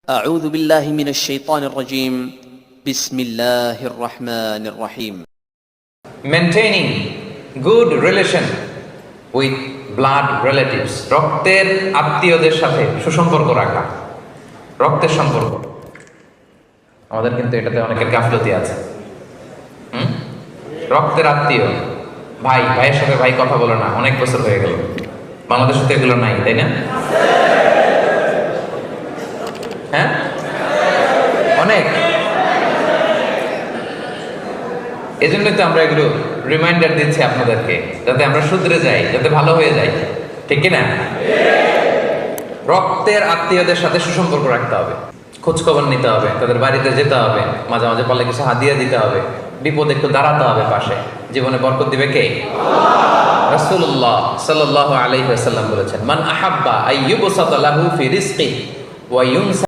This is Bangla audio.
أعوذ بالله من الشيطان الرجيم بسم الله الرحمن الرحيم Maintaining good relation with blood relatives, রক্তের আত্মীয়দের সাথে সুসম্পর্ক রাখা, রক্তের সম্পর্ক। আমাদের কিন্তু এটাতে অনেকের গাফলতি আছে। রক্তের আত্মীয়, ভাইয়ের সাথে ভাই কথা বলে না, অনেক বছর হয়ে গেল। বাংলাদেশে তো এগুলো নাই, তাই না? হ্যাঁ, অনেক। এজন্যই তো আমরা এগুলো রিমাইন্ডার দিচ্ছি আপনাদেরকে, যাতে আমরা শুধরে যাই, যাতে ভালো হয়ে যাই, ঠিক কি না? রক্তের আত্মীয়দের সাথে সুসম্পর্ক রাখতে হবে, খোঁজ খবর নিতে হবে, তাদের বাড়িতে যেতে হবে, মাঝে মাঝে পারলে কিছু হাদিয়া দিতে হবে, বিপদে একটু দাঁড়াতে হবে পাশে। জীবনে বরকত দিবে কে? রাসূলুল্লাহ সাল্লাল্লাহু আলাইহি ওয়াসাল্লাম বলেছেন, মান আহাব্বা আইয়ুবসাতা লাহু ফি রিজকি ওয়া